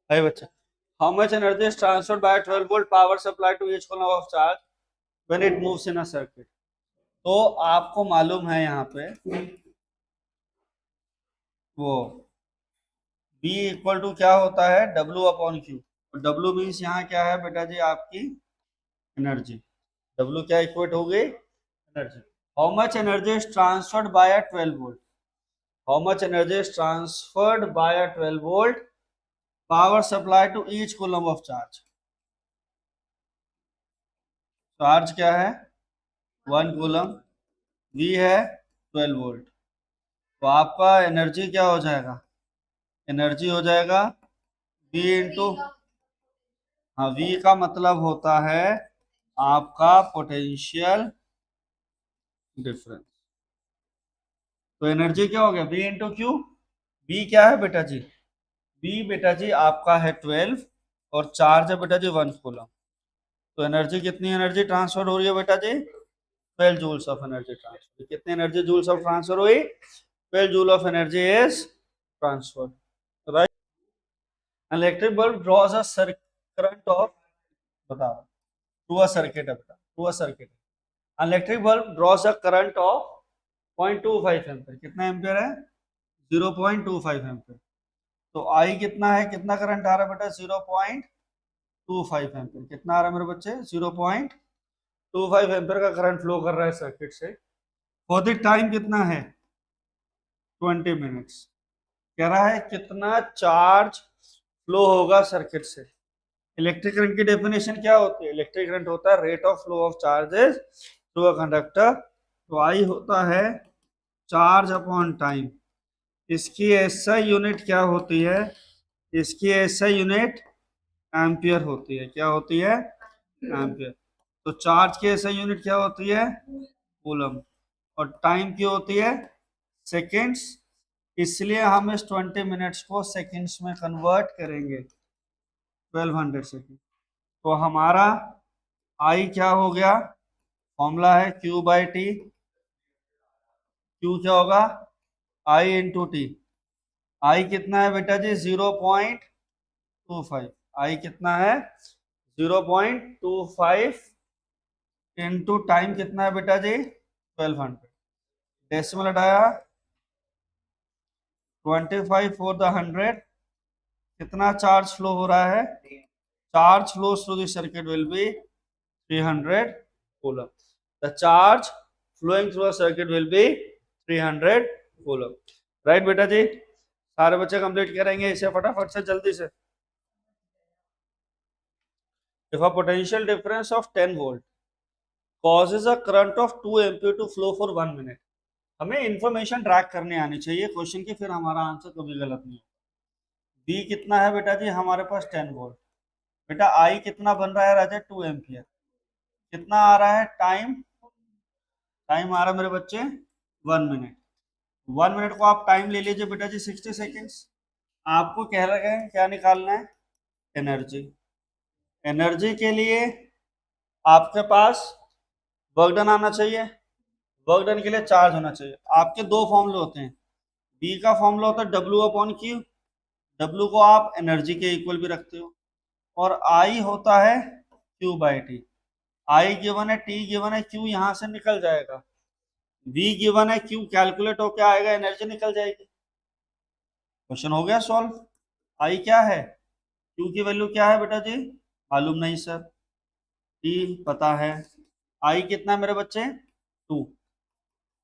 है बच्चा। How much energy is transferred by 12 volt power supply to each coulomb of charge when it moves in a circuit. तो आपको मालूम है यहाँ पे वो B इक्वल टू क्या होता है, W upon Q. W means यहाँ क्या है बेटा जी, आपकी एनर्जी। W क्या इक्वेट हो गई, energy. How much energy is transferred by a 12 volt, how much energy is transferred by a 12 volt power supply to each coulomb of charge. Charge क्या है, 1 कूलम, V है 12 वोल्ट। तो आपका energy क्या हो जाएगा, एनर्जी हो जाएगा V इंटू, हाँ V का मतलब होता है आपका पोटेंशियल डिफरेंस। तो एनर्जी क्या हो गया, V इंटू क्यू। V क्या है बेटा जी, V बेटा जी आपका है 12 और चार्ज है बेटा जी 1 कूलम। तो एनर्जी कितनी एनर्जी ट्रांसफर हो रही है बेटा जी, 12 जूल्स ऑफ एनर्जी ट्रांसफर। कितनी एनर्जी जूल्स ऑफ ट्रांसफर हुई, 12 joule of energy is transfer, right. Electric bulb draws a current of, बताओ, थ्रू अ सर्किट है बेटा, through a circuit. Electric bulb draws a current of 0.25 ampere. कितना ampere है, 0.25 ampere. तो आई कितना है, कितना करंट आ रहा है बेटा, 0.25 एम्पियर। कितना आ रहा है मेरे बच्चे, 0.25 एम्पियर का करंट फ्लो कर रहा है सर्किट से। फॉर द टाइम कितना है, 20 मिनट्स। कह रहा है कितना चार्ज फ्लो होगा सर्किट से। इलेक्ट्रिक करंट की डेफिनेशन क्या होती है, इलेक्ट्रिक करंट होता है rate of flow of charges through a conductor. तो आई होता है चार्ज अपॉन टाइम। इसकी एसआई यूनिट क्या होती है, इसकी एसआई यूनिट एम्पियर होती है। क्या होती है, एम्पियर। तो चार्ज की एसआई यूनिट क्या होती है, कूलम। और टाइम की होती है सेकेंड्स। इसलिए हम इस 20 मिनट्स को सेकेंड्स में कन्वर्ट करेंगे, 1200 सेकेंड। तो हमारा आई क्या हो गया, फॉर्मूला है Q बाई टी। Q क्या होगा, आई इंटू टी। आई कितना है बेटा जी, 0.25। आई कितना है, 0.25 इंटू टाइम कितना है बेटा जी, 1200। डेसिमल हटाया, 25 फॉर द 100। कितना चार्ज फ्लो हो रहा है, charge flow through the circuit will be 300 coulomb. The charge flowing through a circuit will be 300 coulomb. Right बेटा जी, सारे बच्चे कंप्लीट करेंगे इसे फटाफट से जल्दी से। If a potential difference of 10 volt causes a current of 2 ampere to flow for 1 minute। हमें इंफॉर्मेशन ट्रैक करने आनी चाहिए क्वेश्चन की, फिर हमारा आंसर कभी गलत नहीं होगा। बी कितना है बेटा जी हमारे पास, 10 वोल्ट। बेटा आई कितना बन रहा है राजा, 2 एम्पियर। कितना आ रहा है टाइम, टाइम आ रहा है मेरे बच्चे 1 मिनट। 1 मिनट को आप टाइम ले लीजिए बेटा जी 60 सेकेंड्स। आपको कह रहे हैं क्या निकालना है, एनर्जी। एनर्जी के लिए आपके पास वर्क डन आना चाहिए, वर्क डन के लिए चार्ज होना चाहिए। आपके दो फॉर्मूले होते हैं, बी का फॉर्मूला होता है डब्ल्यू अपॉन क्यू। डब्ल्यू को आप एनर्जी के इक्वल भी रखते हो। और आई होता है Q by T. I given है, टी गिवन है, क्यू यहां से निकल जाएगा। वी गिवन है, क्यू कैलकुलेट होकर आएगा, एनर्जी निकल जाएगी। क्वेश्चन हो गया सॉल्व। आई क्या है, क्यू की वैल्यू क्या है बेटा जी, मालूम नहीं सर। टी पता है। आई कितना है मेरे बच्चे, 2।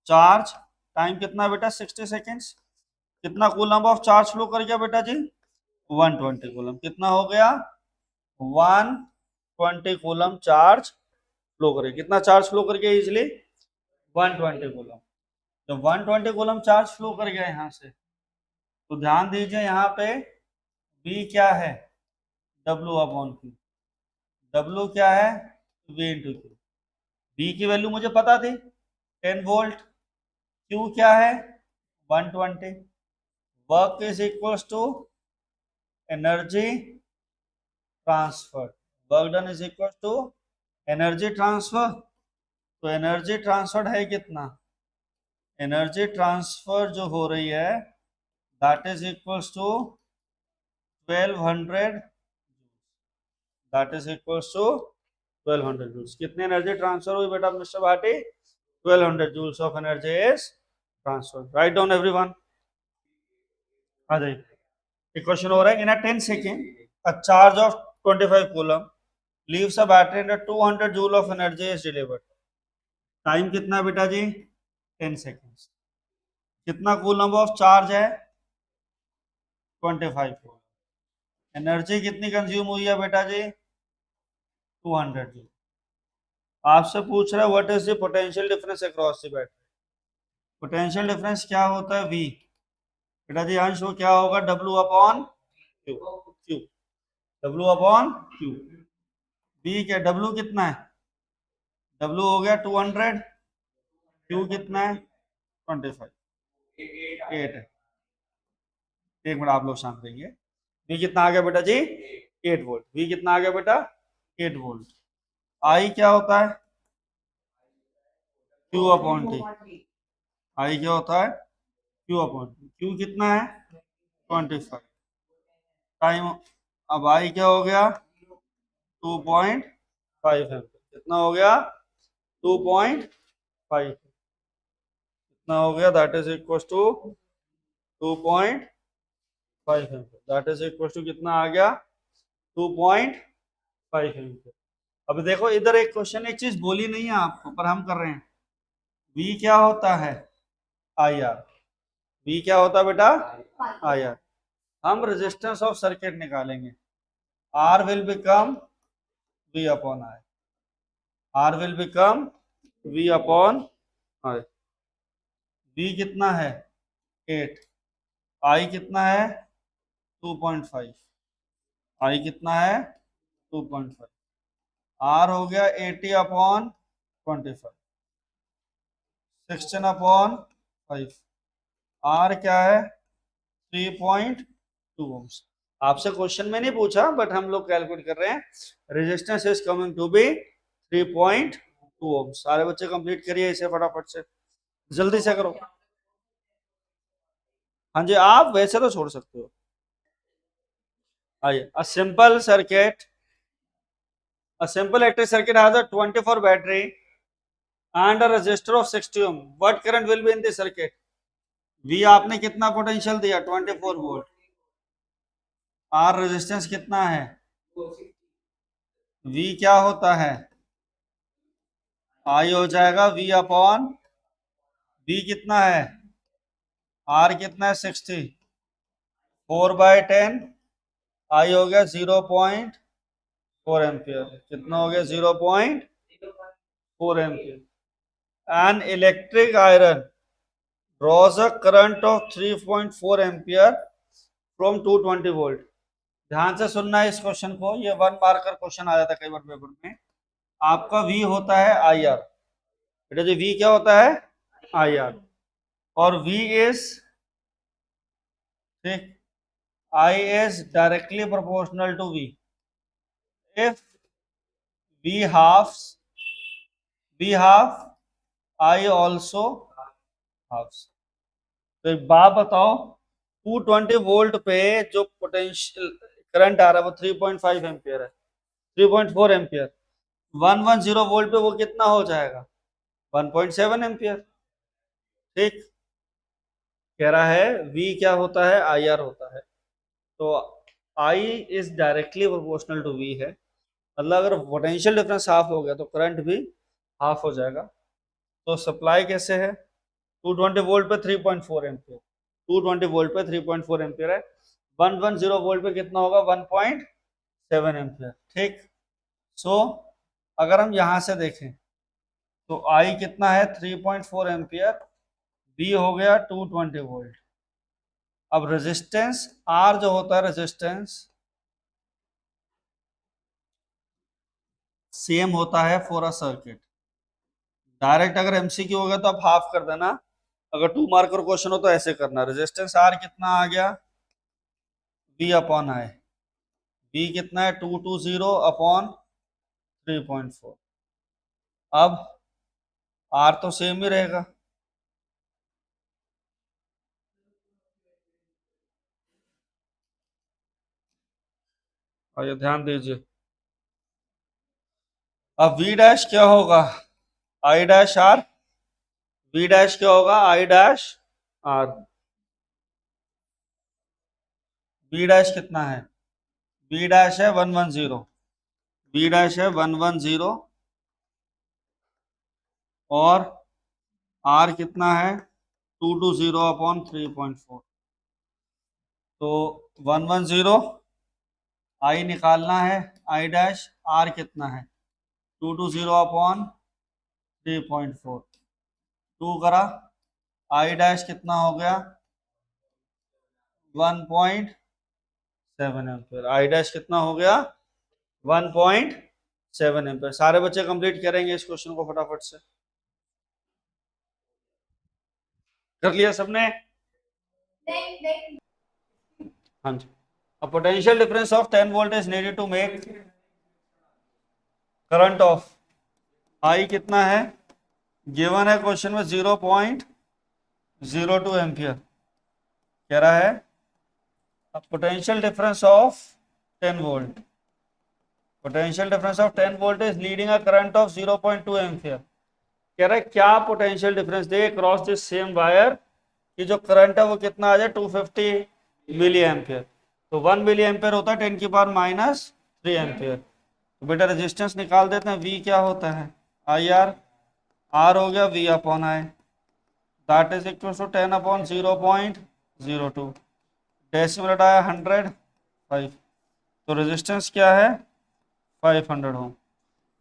चार्ज टाइम कितना बेटा, 60 सेकेंड्स। कितना कूलम ऑफ चार्ज फ्लो कर गया बेटा जी, 120 कूलम। कितना हो गया, 120 कूलम चार्ज फ्लो करे। कितना चार्ज फ्लो कर गया इजिली, 120 कूलम। जब 120 कूलम चार्ज फ्लो कर गया यहाँ से, तो ध्यान दीजिए यहाँ पे बी क्या है, डब्ल्यू अपॉन क्यू। डब्ल्यू क्या है, वी इंटू क्यू। बी की वैल्यू मुझे पता थी 10 वोल्ट। क्यू क्या है, 120। Work is equals to energy transfer. Work done is equal to energy transfer. तो एनर्जी ट्रांसफर है कितना, एनर्जी ट्रांसफर जो हो रही है that is equals to 1200 that is equals to 1200 joules. कितनी एनर्जी ट्रांसफर हुई बेटा mister Bhati? 1200 joules of energy is transfer. Write down everyone. आ जाइए, एक क्वेश्चन हो रहा है। इन अ 10 second a charge of 25 coulomb leaves a battery and 200 joule of energy is delivered. Time कितना है बेटा जी? 10 सेकेंड्स। कितना कूलम ऑफ चार्ज है? 25 कूलम। एनर्जी कितनी कंज्यूम हुई है बेटा जी? 200 जूल। आपसे पूछ रहा है what is the potential difference across the battery. Potential difference क्या होता है? V। बेटा जी अंश वो क्या होगा? W upon Q। Q W upon Q। V क्या? W कितना है? W हो गया 200। Q कितना है? 25। 8 है। एक मिनट आप लोग शांत रहिए। V कितना आ गया बेटा जी? 8 वोल्ट। V कितना आ गया बेटा? 8 वोल्ट। I क्या होता है? Q upon T। I क्या होता है? Q upon T। Q कितना है? 25। टाइम अब I क्या हो गया? 2.5 एम्पियर। कितना हो गया? 2.5। कितना हो गया? That is equal to 2.5 ampere. That is equal to कितना आ गया? 2.5 एम्पियर। अब देखो इधर एक क्वेश्चन, एक चीज बोली नहीं है आपको पर हम कर रहे हैं। V क्या होता है? IR। V क्या होता है बेटा? IR। हम रेजिस्टेंस ऑफ सर्किट निकालेंगे। R will become V upon I। R will become V upon I। V कितना है? 8। I कितना है? 2.5। I कितना है? 2.5। R हो गया 80 अपॉन 25। 16 अपॉन 5। R क्या है? 3.2 ओम्स। आपसे क्वेश्चन में नहीं पूछा बट हम लोग कैलकुलेट कर रहे हैं। Resistance is coming to be 3.2 ohms. सारे बच्चे कंप्लीट करिए इसे फटाफट से, जल्दी से करो। हाँ जी, आप वैसे तो छोड़ सकते हो। आइए, a simple circuit, a simple electric circuit has a 24 battery and a resistor of 60 ohm. What current will be in the circuit? V आपने कितना पोटेंशियल दिया? 24 वोल्ट। R रेजिस्टेंस कितना है? V क्या होता है? I हो जाएगा V अपॉन V कितना है? R कितना है? 60। 4/10। I हो गया 0.4 एम्पियर। कितना हो गया? 0.4 ampere. An electric iron draws a current of 3.4 ampere from 220 volt. ध्यान से सुनना है इस क्वेश्चन को, ये 1 मार्कर क्वेश्चन आ जाता है कई बार पेपर में। आपका V होता है IR। बेटा जी V क्या होता है? IR। और V इज, ठीक, I is directly proportional to V. If V halves, V half, I also halves। तो एक बात बताओ, 220 वोल्ट पे जो पोटेंशियल करंट आ रहा है वो 3.5 एम्पियर है, 3.4 एम्पियर। 110 वोल्ट पे वो कितना हो जाएगा? 1.7 एम्पियर। ठीक, कह रहा है V क्या होता है? IR होता है। तो I is directly proportional to V है। मतलब अगर पोटेंशियल डिफरेंस हाफ हो गया तो करंट भी हाफ हो जाएगा। तो सप्लाई कैसे है? 220 वोल्ट पे 3.4 एम्पियर। 220 वोल्ट पे 3.4 एम्पियर है। 110 वोल्ट पे कितना होगा? 1.7 एम्पियर। ठीक, सो अगर हम यहां से देखें तो I कितना है? 3.4 एम्पियर। B हो गया 220 वोल्ट। अब रेजिस्टेंस R जो होता है, रेजिस्टेंस सेम होता है फॉर अ सर्किट। डायरेक्ट अगर एमसीक्यू होगा तो आप हाफ कर देना, अगर 2 मार्कर क्वेश्चन हो तो ऐसे करना। रेजिस्टेंस R कितना आ गया? V upon I। V कितना है? 220 अपॉन 3.4। अब R तो सेम ही रहेगा। और ध्यान दीजिए, अब वी डैश क्या होगा, I dash R, V dash क्या होगा, I dash R. V dash कितना है, वी डैश है 110, वी डैश है 110, और आर कितना है 220 अपॉन 3.4। तो 110 आई निकालना है, आई डैश आर कितना है 220 अपॉन 3.4, 2 करा, आई डैश कितना हो गया 1.7 एम्पियर, आई डैश कितना हो गया 1.7 एम्पियर। सारे बच्चे कंप्लीट करेंगे इस क्वेश्चन को फटाफट से, कर लिया सबने? हाँ जी। A potential difference of 10 volt is needed to make current of I कितना है, गिवन है क्वेश्चन में 0.02 एम्पियर कह रहा है। Potential difference of 10 volt, potential difference of 10 volt is leading a current of 0.2 ampere. कह रहा है क्या potential difference they cross this same wire कि जो करंट है वो कितना आ जाए 250 मिली एम्पियर। तो 1 मिली एम्पियर होता है 10 की पावर -3 एम्पियर। तो बेटा रेजिस्टेंस निकाल देते हैं, वी क्या होता है आई आर, आर हो गया V upon I, that is equal to 10 upon 0.02, decimal हटाया 100 5, तो रेजिस्टेंस क्या है 500 ओम।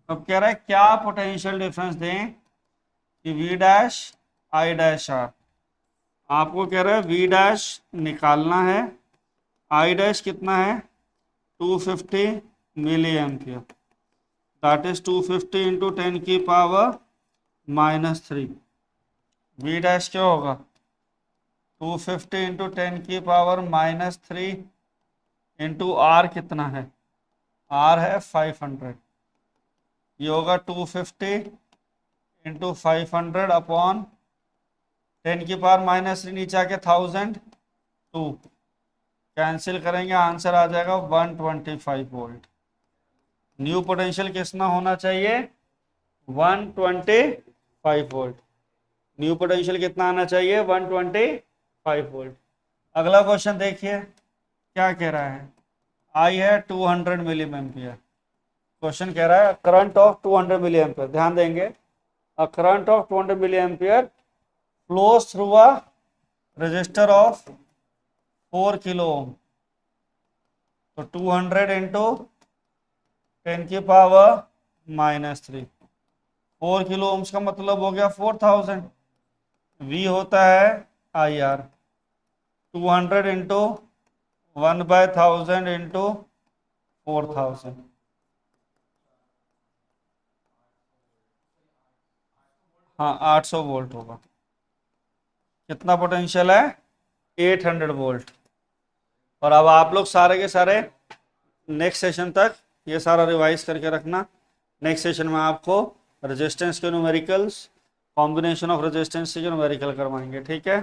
अब कह रहा है क्या पोटेंशियल डिफरेंस दें कि V dash I dash R, आपको कह रहा है वी डैश निकालना है, आई डैश कितना है 250 milliampere, that is 250 into 10 की पावर -3। वी डैश क्या होगा 250 इंटू 10 की पावर -3 इंटू आर कितना है, आर है 500, ये होगा 250 इंटू 500 अपॉन 10 की पावर -3 नीचे आके 1002, कैंसिल करेंगे आंसर आ जाएगा 125 वोल्ट। न्यू पोटेंशियल कितना होना चाहिए 125 वोल्ट, न्यू पोटेंशियल कितना आना चाहिए 125 वोल्ट। अगला क्वेश्चन देखिए क्या कह रहा है, आई है 200 मिली एम्पियर, क्वेश्चन कह रहा है करंट ऑफ 200 मिली एम्पियर, ध्यान देंगे a current of 200 milli ampere flows through a register of 4 kilo ohm. तो 200 इंटू 10 की पावर -3, 4 किलो ओम्स का मतलब हो गया 4000, वी होता है आई आर, 200 इंटू 1/1000 इंटू 4000, हाँ 800 वोल्ट होगा। कितना पोटेंशियल है 800 वोल्ट। और अब आप लोग सारे के सारे नेक्स्ट सेशन तक ये सारा रिवाइज करके रखना, नेक्स्ट सेशन में आपको रेजिस्टेंस के न्यूमेरिकल्स, कॉम्बिनेशन ऑफ रेजिस्टेंस के न्यूमेरिकल करवाएंगे, ठीक है।